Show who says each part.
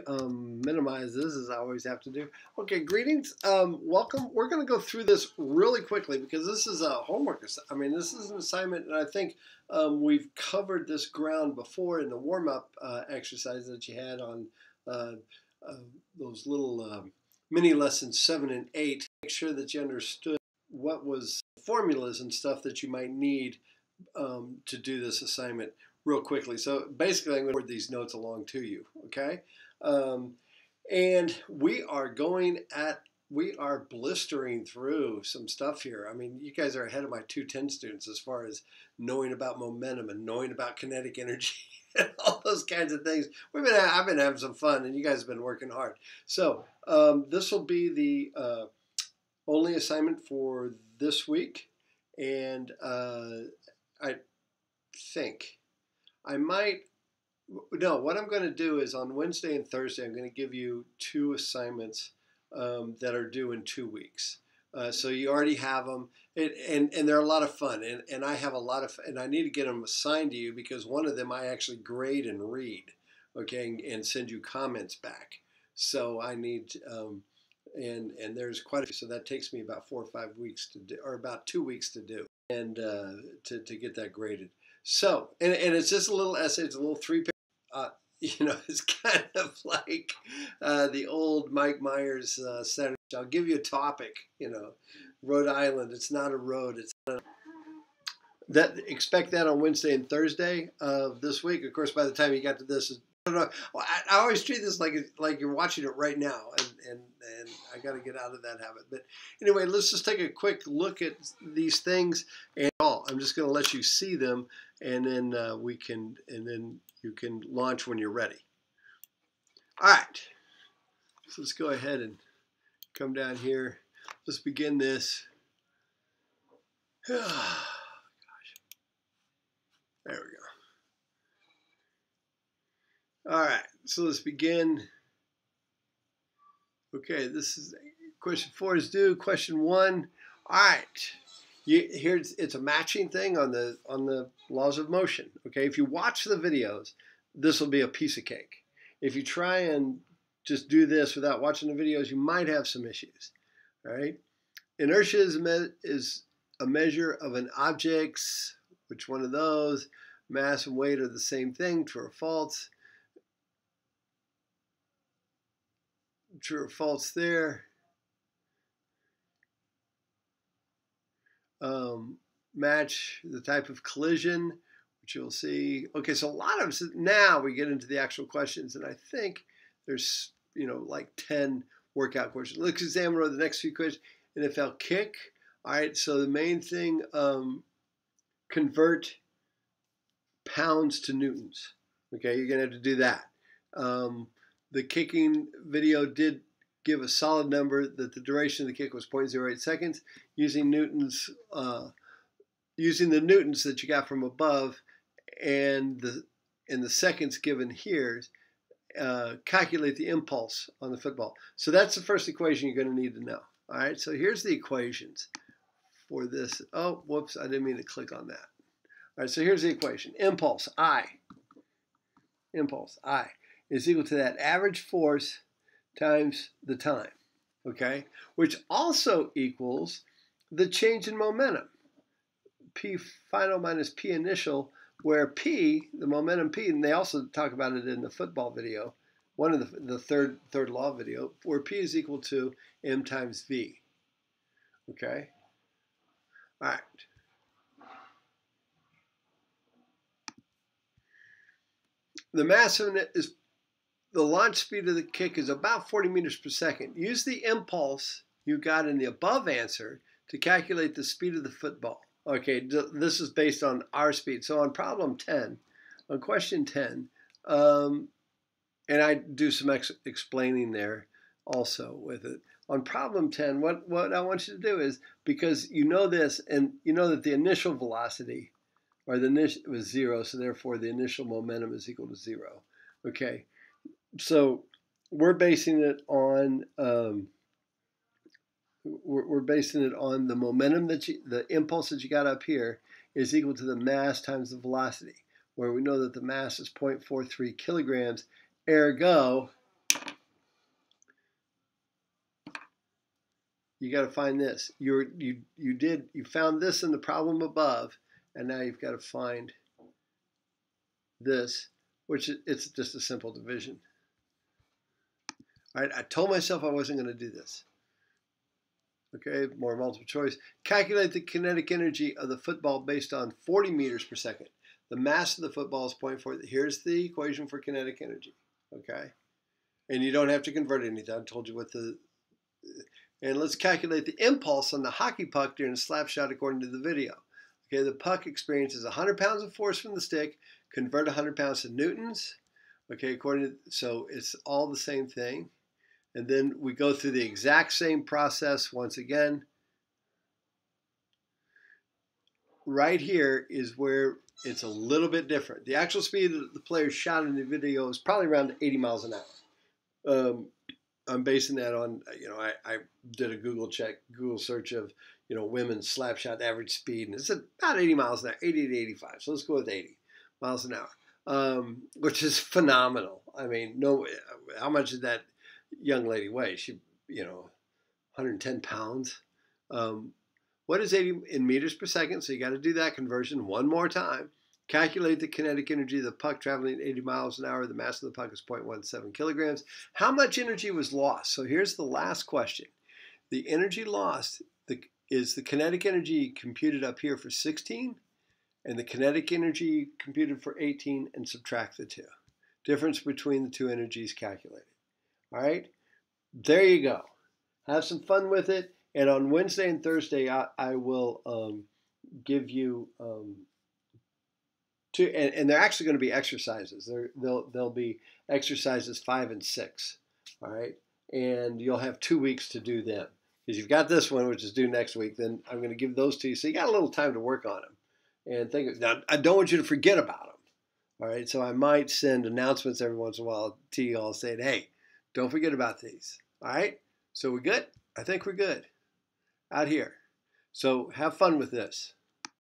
Speaker 1: Minimize this as I always have to do. Okay, greetings. Welcome. We're going to go through this really quickly because this is a homework. This is an assignment, and I think we've covered this ground before in the warm-up exercise that you had on uh, uh, those little mini lessons 7 and 8. Make sure that you understood what was formulas and stuff that you might need to do this assignment real quickly. So basically, I'm going to forward these notes along to you. Okay. Um, and we are blistering through some stuff here. I mean, you guys are ahead of my 210 students as far as knowing about momentum and knowing about kinetic energy and all those kinds of things. I've been having some fun, and you guys have been working hard. So this will be the only assignment for this week, and I think I might. No, what I'm going to do is on Wednesday and Thursday, I'm going to give you 2 assignments that are due in 2 weeks. So you already have them, and they're a lot of fun. And I have a lot of, and I need to get them assigned to you because one of them I actually grade and read, okay, and send you comments back. So I need, and there's quite a few. So that takes me about 4 or 5 weeks to do, or about 2 weeks to do, and to get that graded. So, and it's just a little essay. It's a little 3-page. It's kind of like the old Mike Myers Saturday. I'll give you a topic. Rhode Island. It's not a road. It's not that. Expect that on Wednesday and Thursday of this week. Of course, by the time you got to this, I don't know. I always treat this like you're watching it right now, and I got to get out of that habit. But anyway, let's just take a quick look at these things, and I'm just going to let you see them, and then you can launch when you're ready. All right, so let's go ahead and come down here. Let's begin this. Gosh, there we go. All right, so let's begin. Okay, this is question 4 is due. Question 1. All right. It's a matching thing on the laws of motion. Okay, if you watch the videos, this will be a piece of cake. If you try and just do this without watching the videos, you might have some issues. All right, inertia is a measure of an object's, which one of those? Mass and weight are the same thing. True or false? True or false there? Match the type of collision, which you'll see. Okay, so a lot of now we get into the actual questions, and I think there's like 10 workout questions. Let's examine the next few questions. NFL kick. All right, so the main thing, convert pounds to newtons. Okay, you're gonna have to do that. The kicking video did give a solid number that the duration of the kick was 0.08 seconds using newtons, using the newtons that you got from above, and the seconds given here. Calculate the impulse on the football. So that's the first equation you're going to need to know. All right, so here's the equations for this. Oh, whoops, I didn't mean to click on that. All right, so here's the equation. Impulse, I, is equal to that average force times the time, okay? Which also equals the change in momentum, P final minus P initial, where P, the momentum P, and they also talk about it in the football video, one of the third law video, where P is equal to M times V, okay? All right. The mass of it is, the launch speed of the kick is about 40 meters per second. Use the impulse you got in the above answer to calculate the speed of the football. Okay, this is based on our speed. So on problem 10, on question 10, and I do some explaining there also with it. On problem 10, what I want you to do is, because you know this, and you know that the initial velocity, or the initial was 0, so therefore the initial momentum is equal to 0. Okay, so we're basing it on the momentum the impulse that you got up here is equal to the mass times the velocity, where we know that the mass is 0.43 kilograms. Ergo, you got to find this. You found this in the problem above, and now you've got to find this, which it's just a simple division. All right, I told myself I wasn't going to do this. Okay, more multiple choice. Calculate the kinetic energy of the football based on 40 meters per second. The mass of the football is 0.4. Here's the equation for kinetic energy. Okay, and you don't have to convert anything. I told you what the... And let's calculate the impulse on the hockey puck during a slap shot according to the video. Okay, the puck experiences 100 pounds of force from the stick. Convert 100 pounds to newtons. Okay, so it's all the same thing. And then we go through the exact same process once again. Right here is where it's a little bit different. The actual speed that the player shot in the video is probably around 80 miles an hour. I'm basing that on, I did a Google search of, women's slap shot average speed, and it's about 80 miles an hour, 80 to 85. So let's go with 80 miles an hour, which is phenomenal. I mean, how much did that young lady weigh? She, 110 pounds. What is 80 in meters per second? So you got to do that conversion one more time. Calculate the kinetic energy of the puck traveling 80 miles an hour. The mass of the puck is 0.17 kilograms. How much energy was lost? So here's the last question. The energy lost is the kinetic energy computed up here for 16 and the kinetic energy computed for 18, and subtract the two. Difference between the two energies calculated. All right? There you go. Have some fun with it. And on Wednesday and Thursday, I will give you... and they're actually going to be exercises. They'll be exercises 5 and 6, all right? And you'll have 2 weeks to do them. Because you've got this one, which is due next week. Then I'm going to give those to you. So you got a little time to work on them. And now, I don't want you to forget about them, all right? So I might send announcements every once in a while to you all saying, hey, don't forget about these, all right? So we're good? I think we're good out here. So have fun with this.